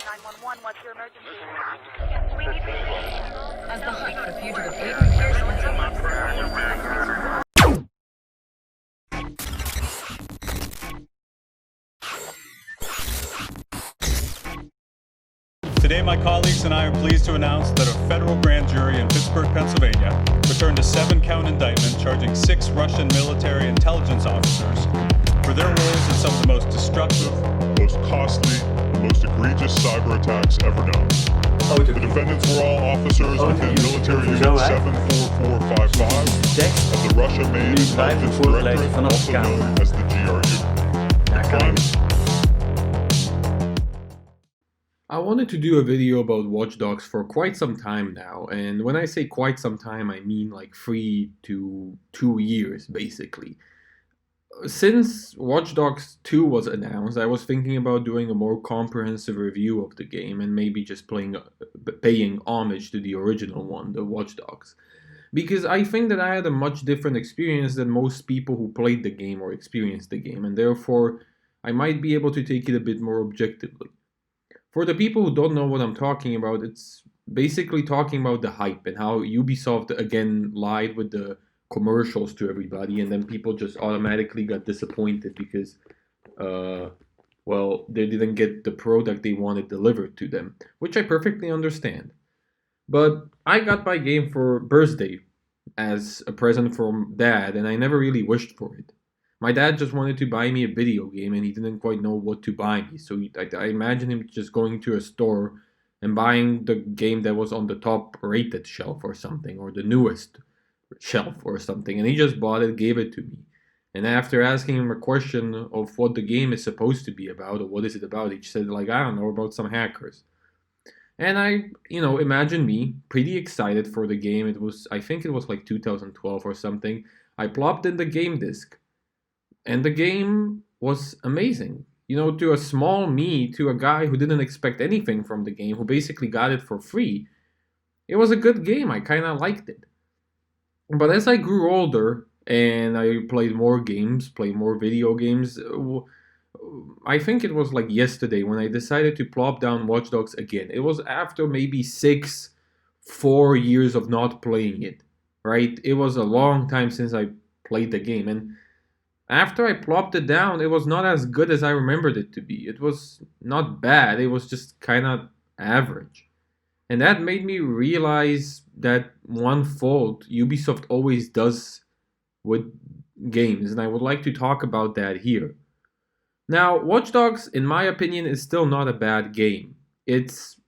911, what's your emergency? We need As the hunt for fugitive Aiden Pierce Today, my colleagues and I are pleased to announce that a federal grand jury in Pittsburgh, Pennsylvania, returned a 7-count indictment charging 6 Russian military intelligence officers for their roles in some of the most destructive, most costly, and most egregious cyber attacks ever known. The defendants were all officers within military unit 74455 of the Russia-made intelligence directorate, also known as the GRU. The crime I wanted to do a video about WatchDogs for quite some time now, and when I say quite some time, I mean like 3 to 2 years, basically. Since WatchDogs 2 was announced, I was thinking about doing a more comprehensive review of the game and maybe just paying homage to the original one, the WatchDogs. Because I think that I had a much different experience than most people who played the game or experienced the game, and therefore I might be able to take it a bit more objectively. For the people who don't know what I'm talking about, it's basically talking about the hype and how Ubisoft again lied with the commercials to everybody, and then people just automatically got disappointed because, well, they didn't get the product they wanted delivered to them, which I perfectly understand. But I got my game for birthday as a present from Dad, and I never really wished for it. My dad just wanted to buy me a video game and he didn't quite know what to buy me. So I imagine him just going to a store and buying the game that was on the top rated shelf or something, or the newest shelf or something. And he just bought it, gave it to me. And after asking him a question of what the game is supposed to be about or what is it about, he said, like, I don't know, about some hackers. And I, imagine me pretty excited for the game. I think it was like 2012 or something. I plopped in the game disc. And the game was amazing. To a small me, to a guy who didn't expect anything from the game, who basically got it for free, it was a good game. I kind of liked it. But as I grew older and I played more games, played more video games, I think it was like yesterday when I decided to plop down Watch Dogs again. It was after maybe 4 years of not playing it, right? It was a long time since I played the game. And after I plopped it down, it was not as good as I remembered it to be. It was not bad, it was just kind of average. And that made me realize that one fault Ubisoft always does with games, and I would like to talk about that here. Now, Watch Dogs, in my opinion, is still not a bad game. It's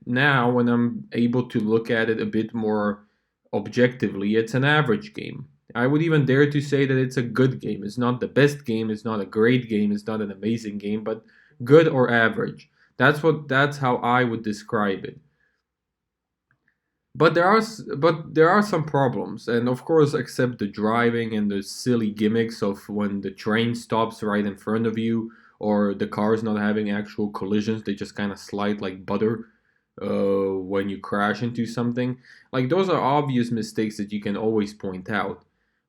now, when I'm able to look at it a bit more objectively, it's an average game. I would even dare to say that it's a good game. It's not the best game, it's not a great game, it's not an amazing game, but good or average. That's how I would describe it. But there are some problems, and of course, except the driving and the silly gimmicks of when the train stops right in front of you, or the cars not having actual collisions, they just kind of slide like butter when you crash into something. Like, those are obvious mistakes that you can always point out.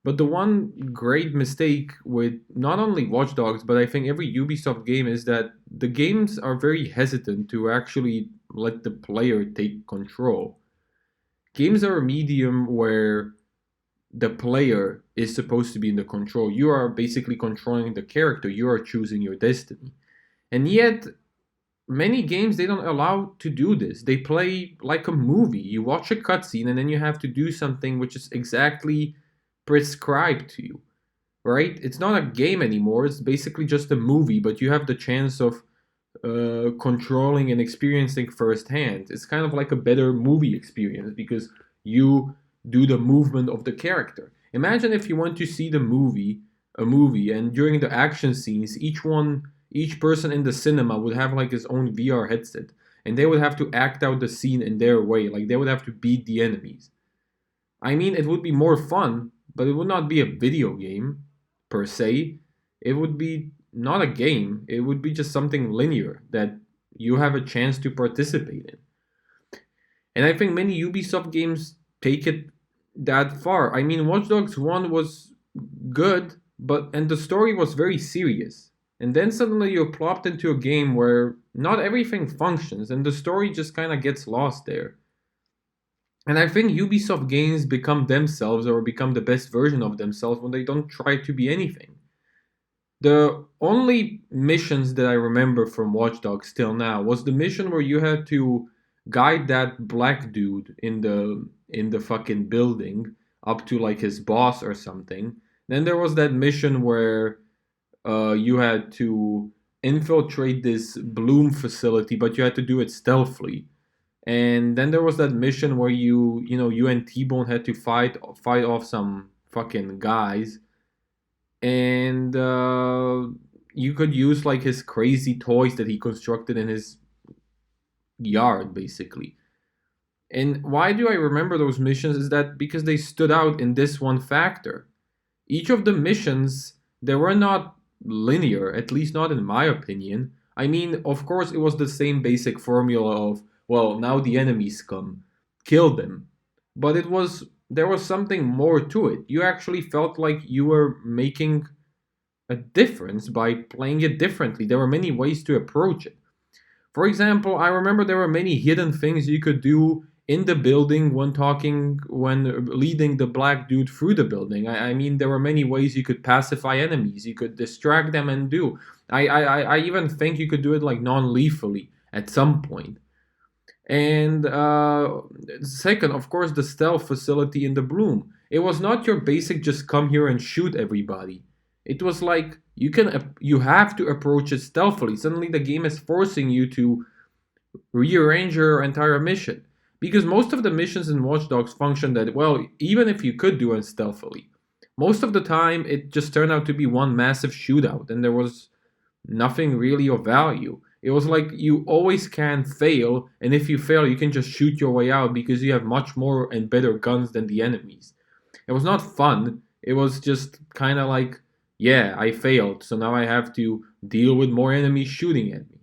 But the one great mistake with not only Watch Dogs, but I think every Ubisoft game, is that the games are very hesitant to actually let the player take control. Games are a medium where the player is supposed to be in the control. You are basically controlling the character. You are choosing your destiny. And yet, many games, they don't allow to do this. They play like a movie. You watch a cutscene and then you have to do something which is exactly prescribed to you, right? It's not a game anymore. It's basically just a movie, but you have the chance of controlling and experiencing firsthand. It's kind of like a better movie experience because you do the movement of the character. Imagine if you want to see a movie, and during the action scenes, each person in the cinema would have like his own VR headset, and they would have to act out the scene in their way, like they would have to beat the enemies. I mean, it would be more fun, but it would not be a video game per se. It would be not a game. It would be just something linear that you have a chance to participate in. And I think many Ubisoft games take it that far. I mean, Watch Dogs 1 was good, and the story was very serious. And then suddenly you're plopped into a game where not everything functions and the story just kind of gets lost there. And I think Ubisoft games become themselves or become the best version of themselves when they don't try to be anything. The only missions that I remember from Watch Dogs till now was the mission where you had to guide that black dude in the fucking building up to like his boss or something. Then there was that mission where you had to infiltrate this Bloom facility, but you had to do it stealthily. And then there was that mission where you and T-Bone had to fight off some fucking guys, and you could use like his crazy toys that he constructed in his yard, basically. And why do I remember those missions is that because they stood out in this one factor. Each of the missions, they were not linear, at least not in my opinion. I mean, of course, it was the same basic formula of, well, now the enemies come, kill them. But there was something more to it. You actually felt like you were making a difference by playing it differently. There were many ways to approach it. For example, I remember there were many hidden things you could do in the building when leading the black dude through the building. I mean, there were many ways you could pacify enemies. You could distract them and do. I even think you could do it like non-lethally at some point. And second, of course, the stealth facility in the Bloom. It was not your basic just come here and shoot everybody. It was like you have to approach it stealthily. Suddenly the game is forcing you to rearrange your entire mission. Because most of the missions in Watch Dogs function that, well, even if you could do it stealthily, most of the time it just turned out to be one massive shootout and there was nothing really of value. It was like you always can fail, and if you fail, you can just shoot your way out because you have much more and better guns than the enemies. It was not fun. It was just kind of like, yeah, I failed, so now I have to deal with more enemies shooting at me.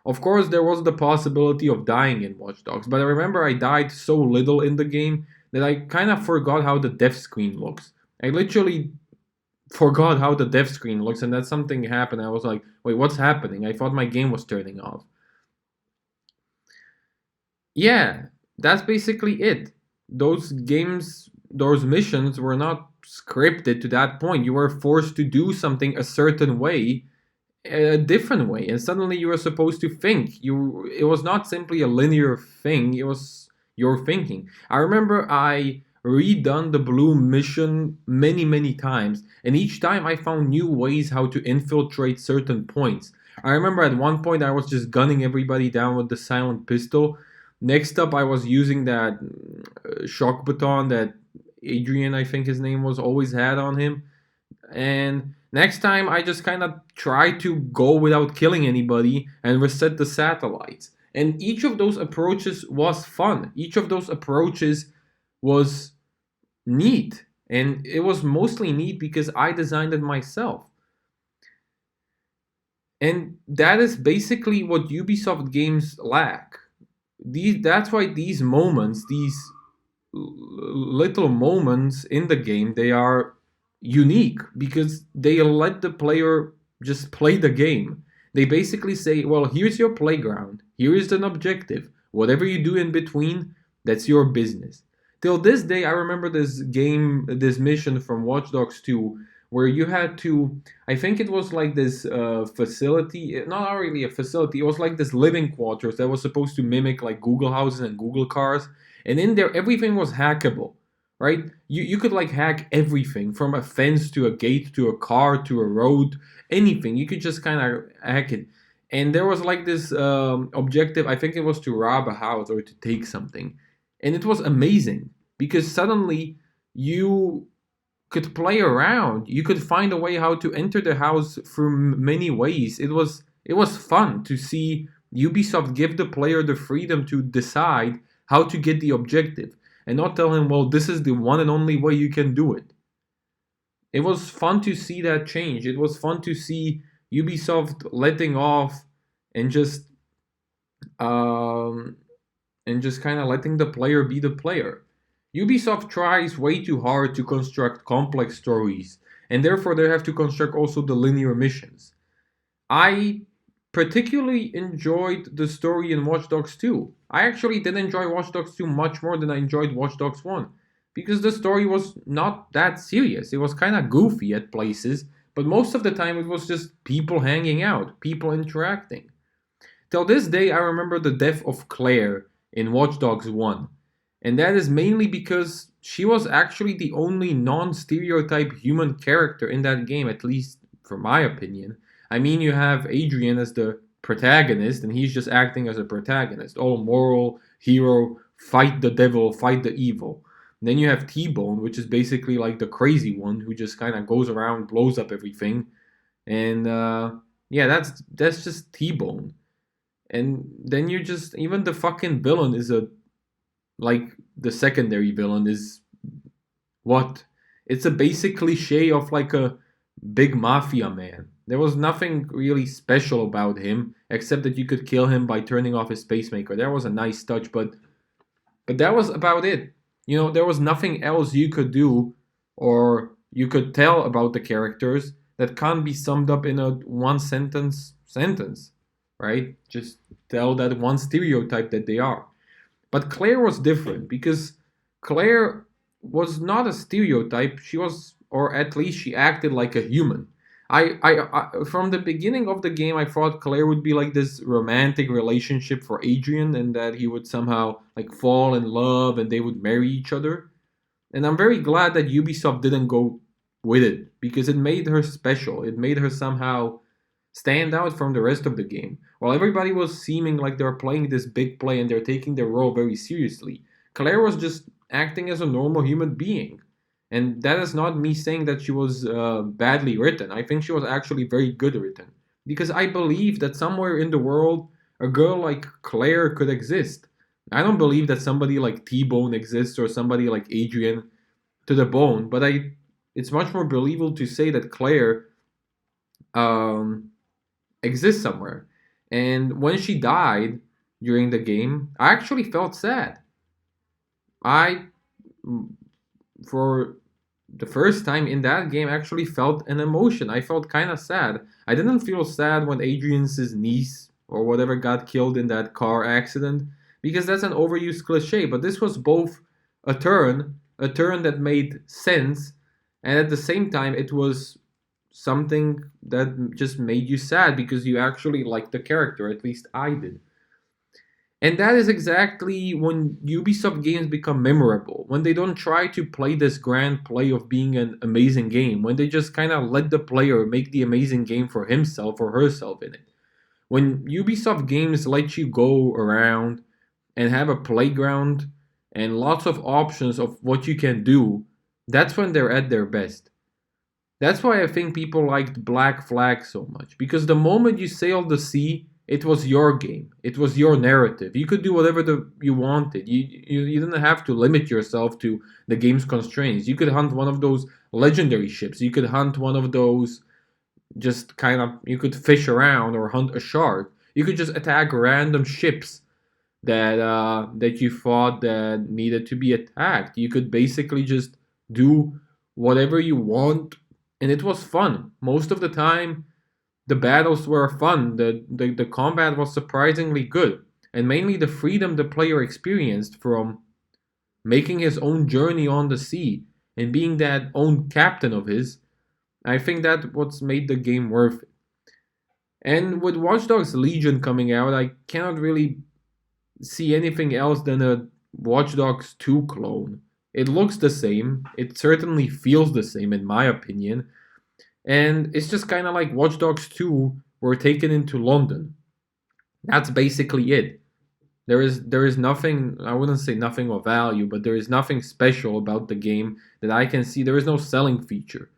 Of course, there was the possibility of dying in Watch Dogs, but I remember I died so little in the game that I kind of forgot how the death screen looks. I literally forgot how the death screen looks, and that something happened. I was like, wait, what's happening? I thought my game was turning off. Yeah, that's basically it. Those missions were not scripted to that point. You were forced to do something a certain way, a different way, and suddenly you were supposed to think. It was not simply a linear thing, it was your thinking. I remember I redone the Bloom mission many times, and each time I found new ways how to infiltrate certain points. I remember at one point I was just gunning everybody down with the silent pistol. Next up I was using that shock baton that Adrian, I think his name was, always had on him. And next time I just kind of tried to go without killing anybody and reset the satellites. And each of those approaches was fun. Each of those approaches was neat. And it was mostly neat because I designed it myself. And that is basically what Ubisoft games lack. That's why these moments, these little moments in the game, they are unique because they let the player just play the game. They basically say, well, here's your playground, here is an objective. Whatever you do in between, that's your business. Till this day, I remember this mission from Watch Dogs 2 where you had to, I think it was like this facility, not really a facility, it was like this living quarters that was supposed to mimic like Google houses and Google cars. And in there, everything was hackable, right? You could like hack everything from a fence to a gate to a car to a road, anything. You could just kind of hack it. And there was like this objective, I think it was to rob a house or to take something. And it was amazing because suddenly you could play around. You could find a way how to enter the house through many ways. It was fun to see Ubisoft give the player the freedom to decide how to get the objective and not tell him, well, this is the one and only way you can do it. It was fun to see that change. It was fun to see Ubisoft letting off and just kind of letting the player be the player. Ubisoft tries way too hard to construct complex stories, and therefore they have to construct also the linear missions. I particularly enjoyed the story in Watch Dogs 2. I actually did enjoy Watch Dogs 2 much more than I enjoyed Watch Dogs 1 because the story was not that serious. It was kind of goofy at places, but most of the time it was just people hanging out, people interacting. Till this day, I remember the death of Claire in Watch Dogs 1, and that is mainly because she was actually the only non stereotype human character in that game, at least from my opinion. I mean, you have Adrian as the protagonist, and he's just acting as a protagonist. All moral, hero, fight the devil, fight the evil. And then you have T-Bone, which is basically like the crazy one who just kind of goes around, blows up everything. And yeah, that's just T-Bone. And then you just, even the fucking villain is like, the secondary villain is what? It's a basic cliche of like a big mafia man. There was nothing really special about him except that you could kill him by turning off his pacemaker. That was a nice touch, but that was about it. You know, there was nothing else you could do or you could tell about the characters that can't be summed up in a one sentence, right? Just tell that one stereotype that they are. But Claire was different because Claire was not a stereotype. She was, or at least she acted like a human. I from the beginning of the game, I thought Claire would be like this romantic relationship for Adrian, and that he would somehow like fall in love and they would marry each other. And I'm very glad that Ubisoft didn't go with it because it made her special. It made her somehow stand out from the rest of the game. While everybody was seeming like they're playing this big play and they're taking their role very seriously, Claire was just acting as a normal human being. And that is not me saying that she was badly written. I think she was actually very good written. Because I believe that somewhere in the world, a girl like Claire could exist. I don't believe that somebody like T-Bone exists or somebody like Adrian to the bone. But it's much more believable to say that Claire exists somewhere. And when she died during the game, I actually felt sad. For the first time in that game, actually felt an emotion. I felt kind of sad. I didn't feel sad when Adrian's niece or whatever got killed in that car accident because that's an overused cliche. But this was both a turn that made sense, and at the same time, it was something that just made you sad because you actually liked the character. At least I did. And that is exactly when Ubisoft games become memorable. When they don't try to play this grand play of being an amazing game. When they just kind of let the player make the amazing game for himself or herself in it. When Ubisoft games let you go around and have a playground and lots of options of what you can do, that's when they're at their best. That's why I think people liked Black Flag so much. Because the moment you sailed the sea, it was your game. It was your narrative. You could do whatever you wanted. You didn't have to limit yourself to the game's constraints. You could hunt one of those legendary ships. You could hunt one of those just kind of... You could fish around or hunt a shark. You could just attack random ships that you thought that needed to be attacked. You could basically just do whatever you want. And it was fun. Most of the time, the battles were fun. The combat was surprisingly good. And mainly the freedom the player experienced from making his own journey on the sea and being that own captain of his. I think that's what's made the game worth it. And with Watch Dogs Legion coming out, I cannot really see anything else than a Watch Dogs 2 clone. It looks the same. It certainly feels the same, in my opinion. And it's just kind of like Watch Dogs 2 were taken into London. That's basically it. There is nothing, I wouldn't say nothing of value, but there is nothing special about the game that I can see. There is no selling feature.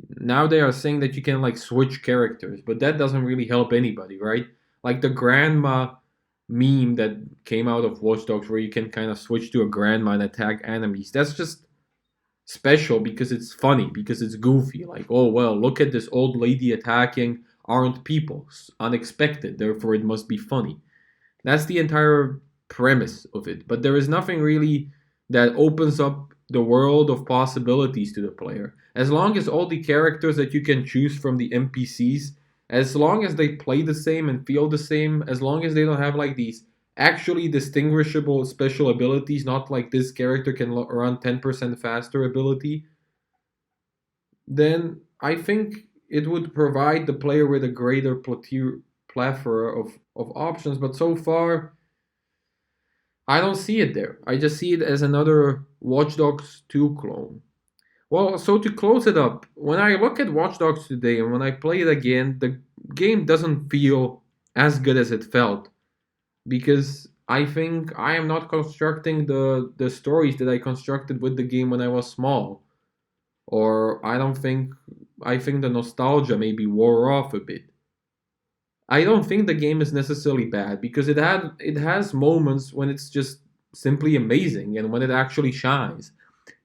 Now they are saying that you can like switch characters, but that doesn't really help anybody, right? Like the grandma meme that came out of Watch Dogs where you can kind of switch to a grandma and attack enemies. That's just special because it's funny, because it's goofy. Like, oh, well, look at this old lady attacking aren't people. Unexpected, therefore it must be funny. That's the entire premise of it. But there is nothing really that opens up the world of possibilities to the player. As long as all the characters that you can choose from the NPCs, As long as they play the same and feel the same, as long as they don't have like these actually distinguishable special abilities, not like this character can run 10% faster ability, then I think it would provide the player with a greater plethora of options. But so far, I don't see it there. I just see it as another Watch Dogs 2 clone. Well, so to close it up, when I look at Watch Dogs today and when I play it again, the game doesn't feel as good as it felt. Because I think I am not constructing the stories that I constructed with the game when I was small. Or I think the nostalgia maybe wore off a bit. I don't think the game is necessarily bad because it has moments when it's just simply amazing and when it actually shines.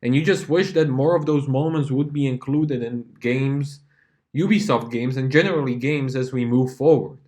And you just wish that more of those moments would be included in games, Ubisoft games, and generally games as we move forward.